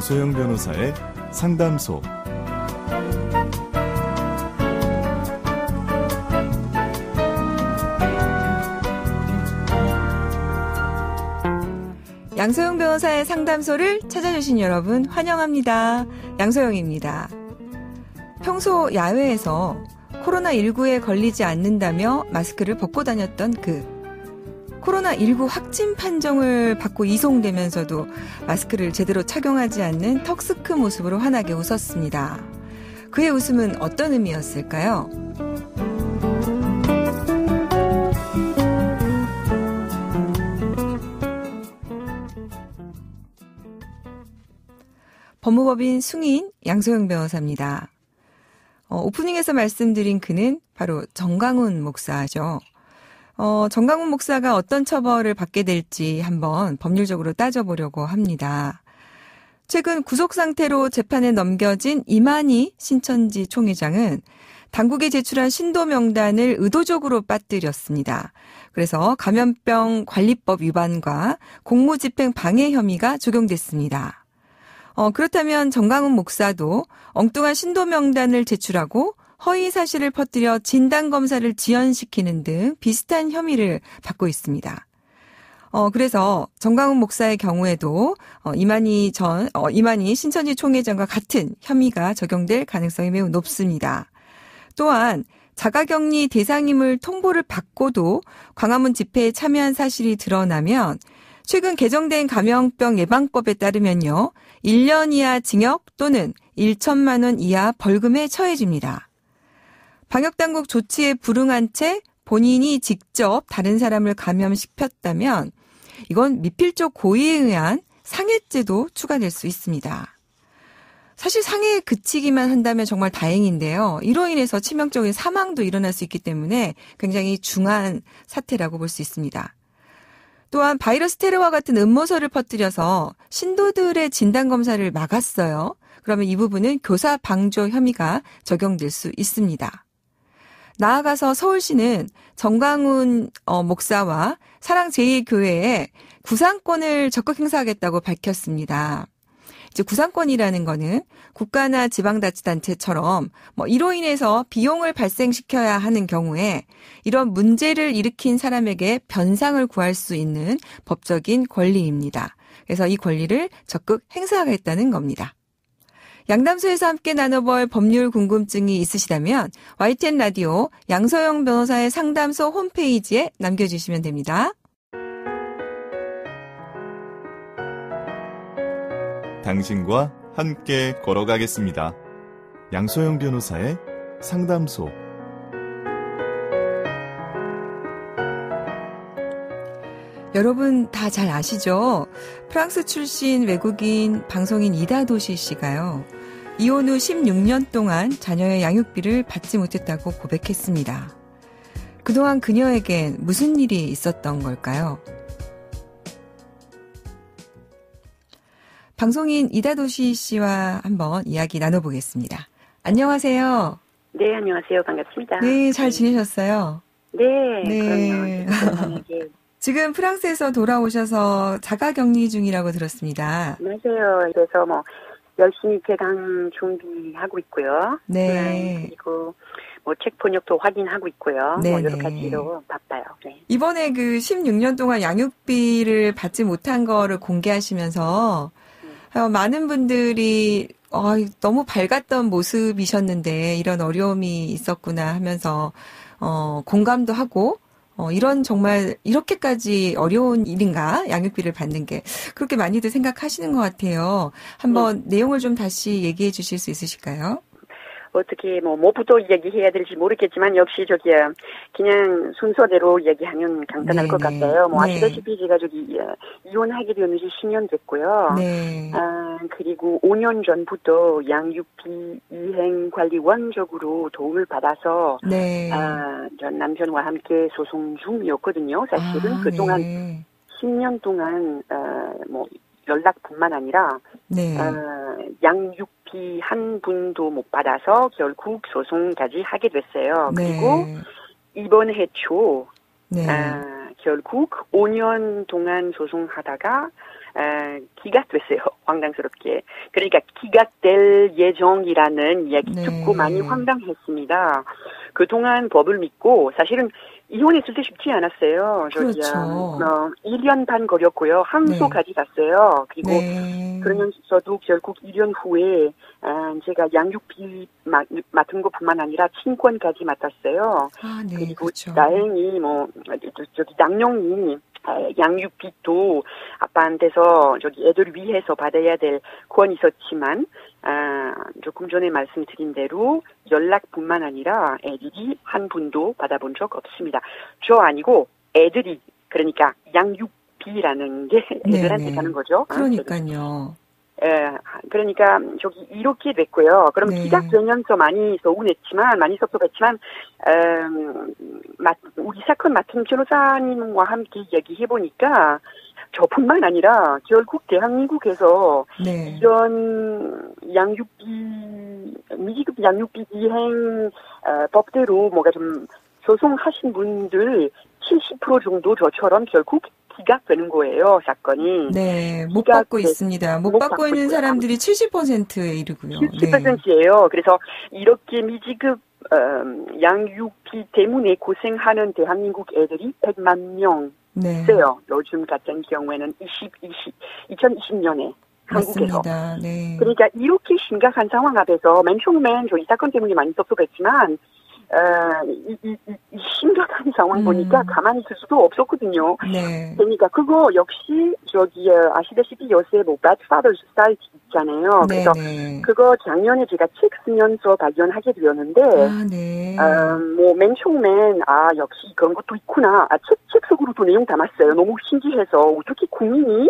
양소영 변호사의 상담소. 양소영 변호사의 상담소를 찾아주신 여러분 환영합니다. 양소영입니다. 평소 야외에서 코로나19에 걸리지 않는다며 마스크를 벗고 다녔던 코로나19 확진 판정을 받고 이송되면서도 마스크를 제대로 착용하지 않는 턱스크 모습으로 환하게 웃었습니다. 그의 웃음은 어떤 의미였을까요? 법무법인 승인 양소영 변호사입니다. 오프닝에서 말씀드린 그는 바로 정강훈 목사죠. 정강훈 목사가 어떤 처벌을 받게 될지 한번 법률적으로 따져보려고 합니다. 최근 구속 상태로 재판에 넘겨진 이만희 신천지 총회장은 당국에 제출한 신도 명단을 의도적으로 빠뜨렸습니다. 그래서 감염병 관리법 위반과 공무집행 방해 혐의가 적용됐습니다. 그렇다면 정강훈 목사도 엉뚱한 신도 명단을 제출하고 허위 사실을 퍼뜨려 진단검사를 지연시키는 등 비슷한 혐의를 받고 있습니다. 그래서 정강훈 목사의 경우에도 이만희 신천지 총회장과 같은 혐의가 적용될 가능성이 매우 높습니다. 또한 자가격리 대상임을 통보를 받고도 광화문 집회에 참여한 사실이 드러나면 최근 개정된 감염병 예방법에 따르면요, 1년 이하 징역 또는 1천만 원 이하 벌금에 처해집니다. 방역당국 조치에 불응한 채 본인이 직접 다른 사람을 감염시켰다면 이건 미필적 고의에 의한 상해죄도 추가될 수 있습니다. 사실 상해에 그치기만 한다면 정말 다행인데요. 이로 인해서 치명적인 사망도 일어날 수 있기 때문에 굉장히 중한 사태라고 볼 수 있습니다. 또한 바이러스 테러와 같은 음모설을 퍼뜨려서 신도들의 진단검사를 막았어요. 그러면 이 부분은 교사 방조 혐의가 적용될 수 있습니다. 나아가서 서울시는 정강훈 목사와 사랑제일교회에 구상권을 적극 행사하겠다고 밝혔습니다. 이제 구상권이라는 거는 국가나 지방자치단체처럼 이로 인해서 비용을 발생시켜야 하는 경우에 이런 문제를 일으킨 사람에게 변상을 구할 수 있는 법적인 권리입니다. 그래서 이 권리를 적극 행사하겠다는 겁니다. 양담소에서 함께 나눠볼 법률 궁금증이 있으시다면 YTN 라디오 양소영 변호사의 상담소 홈페이지에 남겨주시면 됩니다. 당신과 함께 걸어가겠습니다. 양소영 변호사의 상담소. 여러분 다 잘 아시죠? 프랑스 출신 외국인 방송인 이다도시 씨가요, 이혼 후 16년 동안 자녀의 양육비를 받지 못했다고 고백했습니다. 그동안 그녀에겐 무슨 일이 있었던 걸까요? 방송인 이다도시 씨와 한번 이야기 나눠보겠습니다. 안녕하세요. 네, 안녕하세요. 반갑습니다. 네, 잘 지내셨어요? 네, 네. 그럼요. 지금 프랑스에서 돌아오셔서 자가격리 중이라고 들었습니다. 맞아요. 그래서 열심히 개강 준비하고 있고요. 네. 그리고 책 번역도 확인하고 있고요. 여러 가지로 바빠요. 네. 이번에 16년 동안 양육비를 받지 못한 거를 공개하시면서 많은 분들이 너무 밝았던 모습이셨는데 이런 어려움이 있었구나 하면서 공감도 하고 이런 정말 이렇게까지 어려운 일인가 양육비를 받는 게 그렇게 많이들 생각하시는 것 같아요. 한번 내용을 좀 다시 얘기해 주실 수 있으실까요? 어떻게 뭐부터 얘기해야 될지 모르겠지만 역시 그냥 순서대로 얘기하면 간단할 것 같아요. 아시다시피 제가 이혼하게 된 지 10년 됐고요. 네. 그리고 5년 전부터 양육비 이행 관리 원적으로 도움을 받아서 네. 전 남편과 함께 소송 중이었거든요. 사실은 그동안 10년 동안 연락뿐만 아니라 네. 양육비 한 분도 못 받아서 결국 소송까지 하게 됐어요. 네. 그리고 이번 해 초 네. 결국 5년 동안 소송하다가 기각됐어요. 황당스럽게. 그러니까 기각될 예정이라는 이야기 네. 듣고 많이 황당했습니다. 그동안 법을 믿고 사실은 이혼했을 때 쉽지 않았어요. 그렇죠. 1년 반 걸렸고요. 항소까지 갔어요. 그리고 네. 그러면서도 결국 1년 후에 제가 양육비 맡은 것뿐만 아니라 친권까지 맡았어요. 아, 네, 그리고 그렇죠. 다행히 양용이 양육비도 아빠한테서 애들 위해서 받아야 될 권이 있었지만 조금 전에 말씀드린 대로 연락뿐만 아니라 애들이 한 분도 받아본 적 없습니다. 저 아니고 애들이 그러니까 양육비라는 게 애들한테 네네. 가는 거죠. 그러니까요. 그러니까 이렇게 됐고요. 그럼 네. 기각되면서 많이 섭섭했지만 우리 사건 맡은 변호사님과 함께 얘기해 보니까 저뿐만 아니라 결국 대한민국에서 네. 이런 미지급 양육비 이행 법대로 뭐가 좀 소송하신 분들 70% 정도 저처럼 결국 기각되는 거예요, 사건이. 네, 못 받고 있습니다. 못 받고 있는 있고요. 사람들이 70%에 이르고요. 70%예요. 그래서 이렇게 미지급 양육비 때문에 고생하는 대한민국 애들이 100만 명 네. 있어요. 요즘 같은 경우에는 2020년에 한국에서. 맞습니다. 네. 그러니까 이렇게 심각한 상황 앞에서 맨 처음엔 이 사건 때문에 많이 섭섭했지만 이 심각한 상황 보니까 가만히 있을 수도 없었거든요. 네. 그러니까 그거 역시 아시다시피 요새 Bad Fathers 사이트 있잖아요. 네, 그래서 네. 그거 작년에 제가 책 쓰면서 발견하게 되었는데 아, 네. 맨 처음엔 역시 그런 것도 있구나. 책 속으로도 내용 담았어요. 너무 신기해서 어떻게 국민에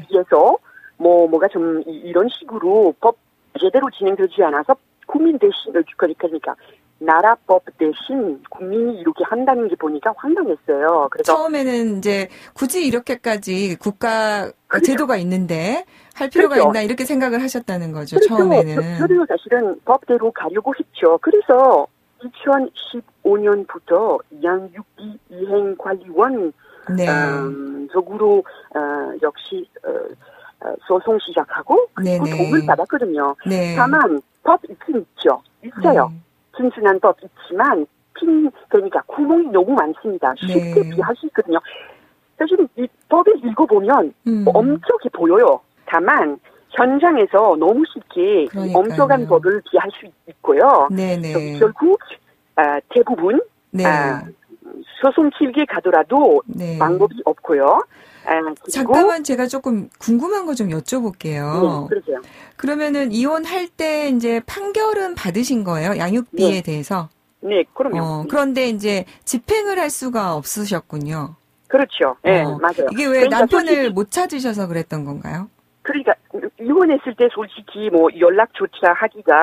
비해서 뭐가 좀 이런 식으로 법 제대로 진행되지 않아서 국민 대신 그러니까 나라법 대신 국민이 이렇게 한다는 게 보니까 황당했어요. 그래서 처음에는 이제 굳이 이렇게까지 국가 제도가 있는데 할 필요가 그렇죠. 있나 이렇게 생각을 하셨다는 거죠. 그렇죠. 처음에는. 저도 사실은 법대로 가려고 했죠. 그래서 2015년부터 양육비 이행관리원 네. 적으로 역시 소송 시작하고 그리고 네네. 도움을 받았거든요. 네. 다만 법 있긴 있어요. 네. 튼튼한 법 있지만 그러니까 구멍이 너무 많습니다. 쉽게 네. 비할 수 있거든요. 사실 이 법을 읽어보면 엄격해 보여요. 다만 현장에서 너무 쉽게 엄격한 법을 비할 수 있고요. 네네. 결국 대부분 네. 소송 길게 가더라도 네. 방법이 없고요. 잠깐만 제가 조금 궁금한 거 좀 여쭤볼게요. 네, 그러세요. 그러면은 이혼할 때 이제 판결은 받으신 거예요? 양육비에 네. 대해서? 네, 그럼요. 그런데 이제 집행을 할 수가 없으셨군요. 그렇죠. 네, 맞아요. 이게 왜 그러니까 남편을 못 찾으셔서 그랬던 건가요? 그러니까 이혼했을 때 솔직히 연락조차 하기가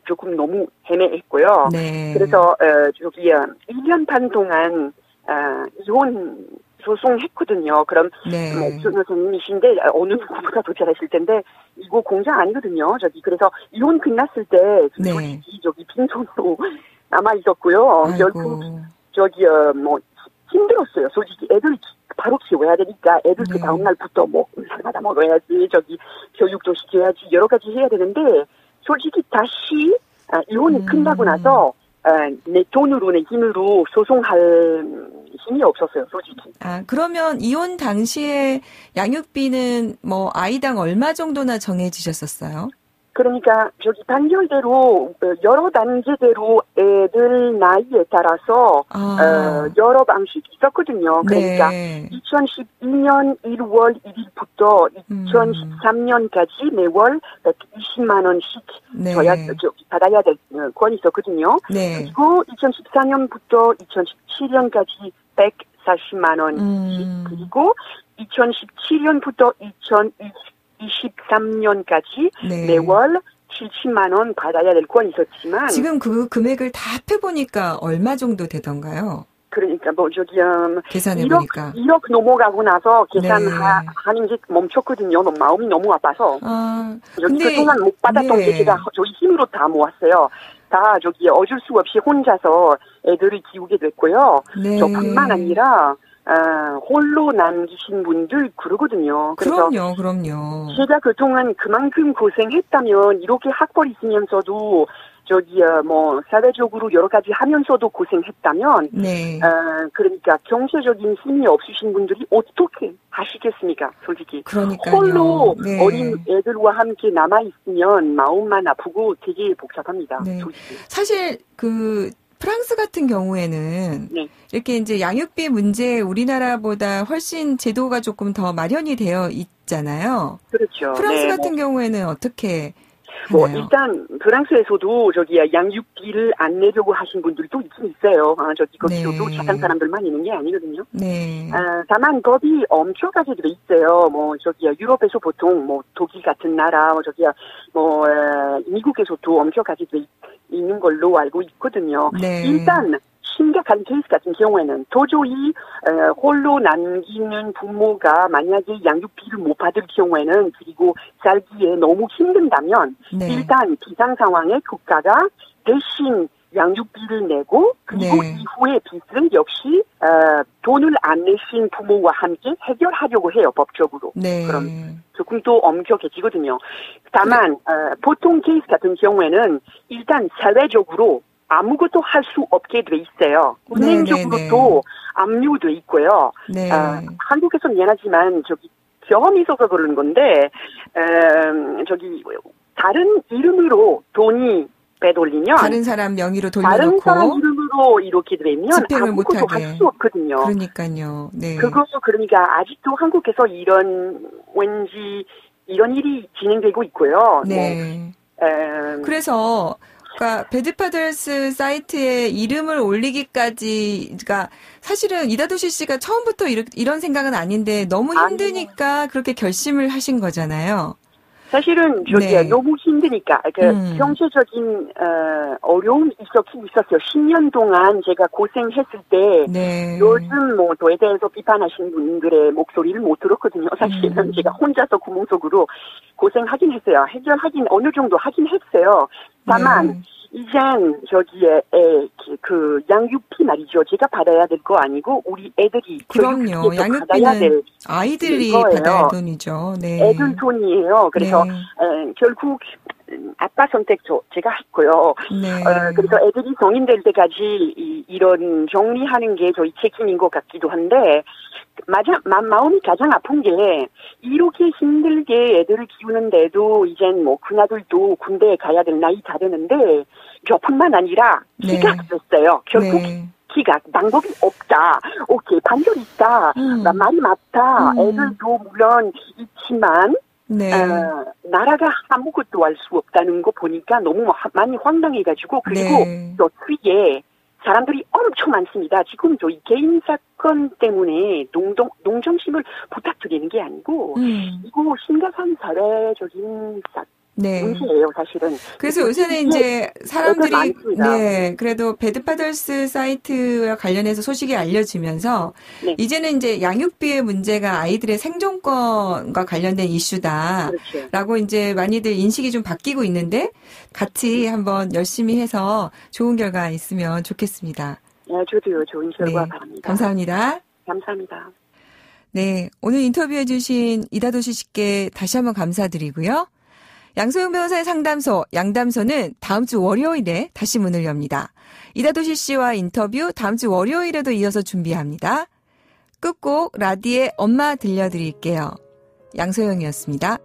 조금 너무 애매했고요. 네. 그래서 1년 반 동안 이혼 소송했거든요. 그럼 네. 선생님이신데 어느 누구보다 더 잘하실 텐데 이거 공장 아니거든요. 그래서 이혼 끝났을 때 네. 솔직히 빈손으로 남아 있었고요. 결국 힘들었어요. 솔직히 애들 바로 키워야 되니까 애들 그 다음 날부터 받아 먹어야지 교육도 시켜야지 여러 가지 해야 되는데 솔직히 다시 이혼이 끝나고 나서 내 돈으로 내 힘으로 소송할 힘이 없었어요, 솔직히. 그러면 이혼 당시에 양육비는 아이당 얼마 정도나 정해지셨었어요? 그러니까 단결대로 여러 단계대로 애들 나이에 따라서 여러 방식이 있었거든요. 그러니까 네. 2012년 1월 1일부터 2013년까지 매월 120만 원씩 네. 받아야 될 권이 있었거든요. 네. 그리고 2014년부터 2017년까지 140만 원씩 그리고 2017년부터 2023년까지 네. 매월 70만 원 받아야 될 권이 있었지만 지금 그 금액을 다 합해보니까 얼마 정도 되던가요? 그러니까 계산해보니까 1억 넘어가고 나서 계산하는 네. 게 멈췄거든요. 마음이 너무 아파서 근데 그동안 못 받았던 게 제가 저희 힘으로 다 모았어요. 다 어쩔 수 없이 혼자서 애들을 키우게 됐고요. 네. 저뿐만 아니라 홀로 남기신 분들 그러거든요. 그래서 그럼요. 제가 그동안 그만큼 고생했다면 이렇게 학벌 있으면서도 사회적으로 여러 가지 하면서도 고생했다면, 네. 그러니까 경제적인 힘이 없으신 분들이 어떻게 하시겠습니까, 솔직히. 그러니까요. 홀로 네. 어린 애들과 함께 남아있으면 마음만 아프고 되게 복잡합니다, 네. 솔직히. 사실, 프랑스 같은 경우에는, 네. 이렇게 이제 양육비 문제 우리나라보다 훨씬 제도가 조금 더 마련이 되어 있잖아요. 그렇죠. 프랑스 네, 같은 경우에는 어떻게 하나요? 일단, 프랑스에서도 양육비를 안 내려고 하신 분들도 있긴 있어요. 거기서도 네. 착한 사람들만 있는 게 아니거든요. 네. 다만, 법이 엄격하게 돼 있어요. 유럽에서 보통, 독일 같은 나라, 미국에서도 엄격하게 돼 있는 걸로 알고 있거든요. 네. 일단, 심각한 케이스 같은 경우에는 도저히 홀로 남기는 부모가 만약에 양육비를 못 받을 경우에는 그리고 살기에 너무 힘든다면 네. 일단 비상 상황에 국가가 대신 양육비를 내고 그리고 네. 이후에 빚을 역시 돈을 안 내신 부모와 함께 해결하려고 해요, 법적으로. 네. 그럼 조금 또 엄격해지거든요. 다만 보통 케이스 같은 경우에는 일단 사회적으로 아무것도 할 수 없게 돼 있어요. 은행적으로도 압류돼 있고요. 네. 한국에서 미안하지만 경험이 있어서 그러는 건데 다른 이름으로 돈이 빼돌리면 다른 사람 명의로 돌려놓고 다른 사람 이름으로 이렇게 되면 집행을 아무것도 못하게. 할 수 없거든요. 그러니까요. 네. 그러니까 아직도 한국에서 왠지 이런 일이 진행되고 있고요. 네. 그래서 그러니까 배드파더스 사이트에 이름을 올리기까지가 사실은 이다도시 씨가 처음부터 이런 생각은 아닌데 너무 힘드니까 그렇게 결심을 하신 거잖아요. 사실은 너무 힘드니까 경제적인 어려움이 있었긴 있었어요. 10년 동안 제가 고생했을 때 요즘 도에 대해서 비판하시는 분들의 목소리를 못 들었거든요. 사실은 제가 혼자서 구멍 속으로 고생하긴 했어요. 해결하긴 어느 정도 하긴 했어요. 다만 이젠 양육비 말이죠. 제가 받아야 될 거 아니고 우리 애들이 그럼요. 양육비는 아이들이 받아야 할 돈이죠. 네. 애들 돈이에요. 그래서 결국 아빠 선택도 제가 했고요. 네. 그래서 애들이 성인 될 때까지 이런 정리하는 게 저희 책임인 것 같기도 한데 마음이 가장 아픈 게 이렇게 힘들게 애들을 키우는데도 이젠 큰아들도 군대에 가야 될 나이 다 되는데 저뿐만 아니라 기각됐어요. 결국 기각 방법이 없다. 오케이 반절 있다. 말이 맞다. 애들도 물론 있지만 나라가 아무것도 할 수 없다는 거 보니까 너무 많이 황당해가지고 그리고 또 뒤에 사람들이 엄청 많습니다. 지금 저희 개인 사건 때문에 농정심을 부탁드리는 게 아니고 이거 심각한 사회적인 문제예요, 사실은. 그래서 요새는 이제 사람들이 그래도 배드파더스 사이트와 관련해서 소식이 알려지면서 이제는 이제 양육비의 문제가 아이들의 생존권과 관련된 이슈다라고 이제 많이들 인식이 좀 바뀌고 있는데 같이 한번 열심히 해서 좋은 결과 있으면 좋겠습니다. 네, 저도요. 좋은 결과 바랍니다. 감사합니다. 감사합니다. 네, 오늘 인터뷰해 주신 이다도시 씨께 다시 한번 감사드리고요. 양소영 변호사의 상담소, 양담소는 다음 주 월요일에 다시 문을 엽니다. 이다도시 씨와 인터뷰 다음 주 월요일에도 이어서 준비합니다. 끝곡 라디의 엄마 들려드릴게요. 양소영이었습니다.